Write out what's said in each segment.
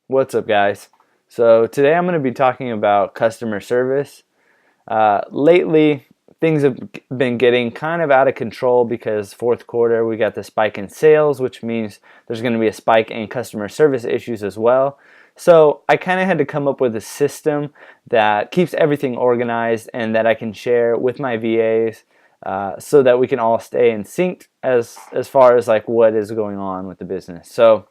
What's up, guys? So today I'm going to be talking about customer service. Lately, things have been getting kind of out of control because fourth quarter we got the spike in sales, which means there's going to be a spike in customer service issues as well. So I kind of had to come up with a system that keeps everything organized and that I can share with my VAs so that we can all stay in sync as far as like what is going on with the business. So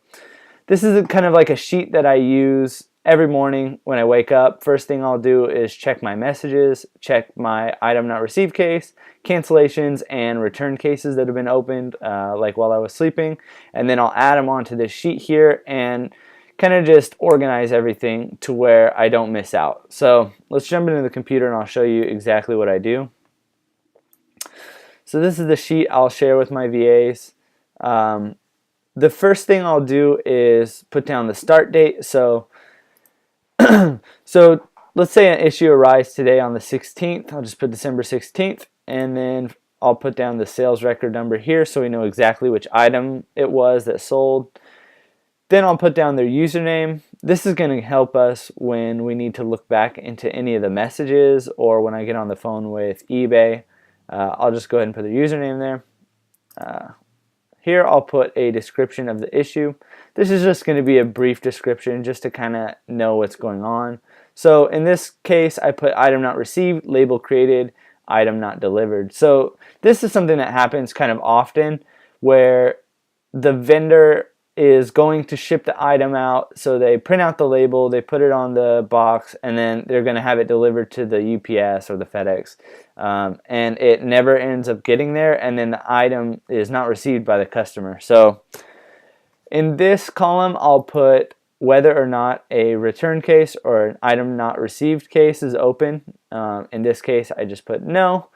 this is kind of like a sheet that I use every morning when I wake up. First thing I'll do is check my messages, check my item not received case, cancellations, and return cases that have been opened like while I was sleeping. And then I'll add them onto this sheet here and kind of just organize everything to where I don't miss out. So let's jump into the computer and I'll show you exactly what I do. So this is the sheet I'll share with my VAs. The first thing I'll do is put down the start date. So let's say an issue arrives today on the 16th. I'll just put December 16th, and then I'll put down the sales record number here so we know exactly which item it was that sold. Then I'll put down their username. This is going to help us when we need to look back into any of the messages or when I get on the phone with eBay. I'll just go ahead and put their username there. Here I'll put a description of the issue. This is just going to be a brief description just to kind of know what's going on. So in this case I put item not received, label created, item not delivered. So this is something that happens kind of often where the vendor is going to ship the item out, so they print out the label, they put it on the box, and then they're going to have it delivered to the UPS or the FedEx, and it never ends up getting there, and then the item is not received by the customer. So in this column I'll put whether or not a return case or an item not received case is open. In this case I just put no.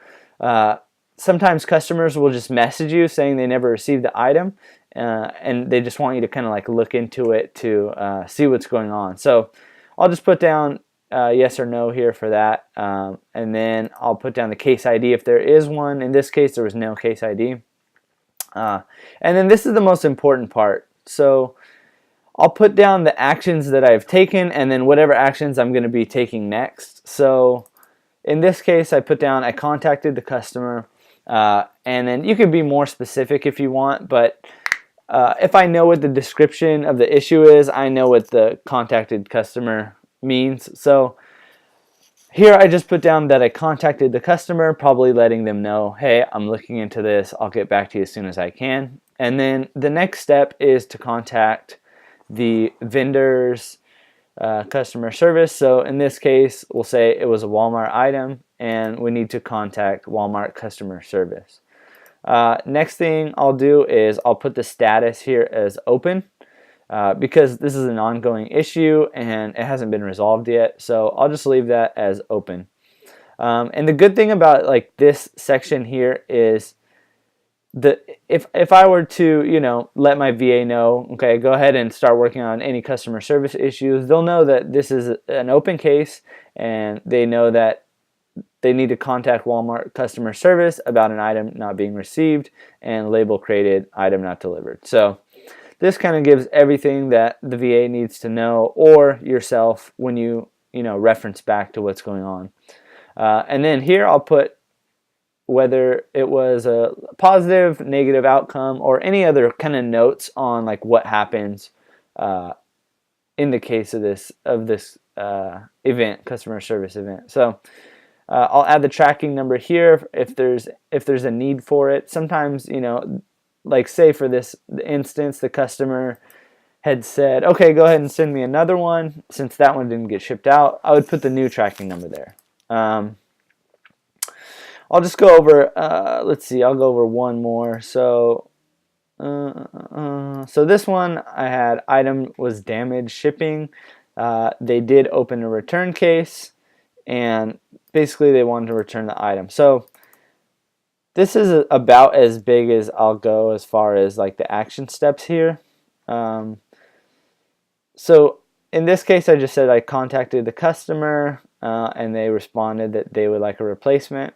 Sometimes customers will just message you saying they never received the item, and they just want you to kind of like look into it to see what's going on. So I'll just put down yes or no here for that, and then I'll put down the case ID if there is one. In this case there was no case ID. And then this is the most important part. So I'll put down the actions that I've taken and then whatever actions I'm going to be taking next. So in this case I put down I contacted the customer, and then you can be more specific if you want, but if I know what the description of the issue is, I know what the contacted customer means. So here I just put down that I contacted the customer, probably letting them know, hey, I'm looking into this, I'll get back to you as soon as I can. And then the next step is to contact the vendor's customer service. So in this case we'll say it was a Walmart item and we need to contact Walmart customer service. Next thing I'll do is I'll put the status here as open because this is an ongoing issue and it hasn't been resolved yet, so I'll just leave that as open. And the good thing about like this section here is if I were to let my VA know, okay, go ahead and start working on any customer service issues, they'll know that this is an open case and they know that they need to contact Walmart customer service about an item not being received and label created, item not delivered. So this kind of gives everything that the VA needs to know, or yourself when you reference back to what's going on. And then here I'll put whether it was a positive, negative outcome, or any other kind of notes on like what happens in the case of this event, customer service event. So I'll add the tracking number here if there's a need for it. Sometimes like say for this instance the customer had said, okay, go ahead and send me another one. Since that one didn't get shipped out, I would put the new tracking number there. I'll just go over, let's see, I'll go over one more. So so this one I had item was damaged shipping. They did open a return case and basically they wanted to return the item. So this is about as big as I'll go as far as like the action steps here. So in this case I just said I contacted the customer and they responded that they would like a replacement.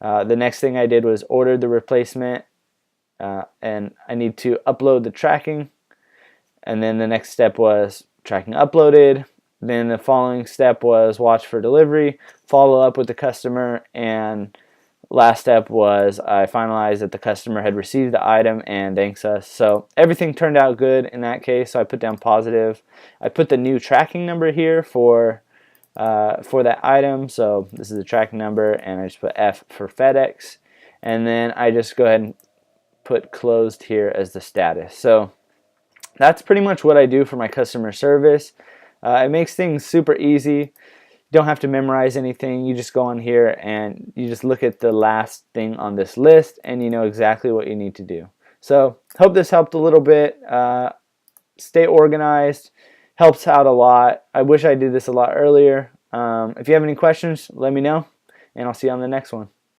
The next thing I did was order the replacement, and I need to upload the tracking, and then the next step was tracking uploaded. Then the following step was watch for delivery, follow up with the customer, and last step was I finalized that the customer had received the item and thanks us. So everything turned out good in that case, so I put down positive. I put the new tracking number here for that item, so this is the tracking number, and I just put F for FedEx, and then I just go ahead and put closed here as the status. So that's pretty much what I do for my customer service. It makes things super easy. You don't have to memorize anything. You just go on here and you just look at the last thing on this list and you know exactly what you need to do. So hope this helped a little bit. Stay organized. Helps out a lot. I wish I did this a lot earlier. If you have any questions, let me know, and I'll see you on the next one.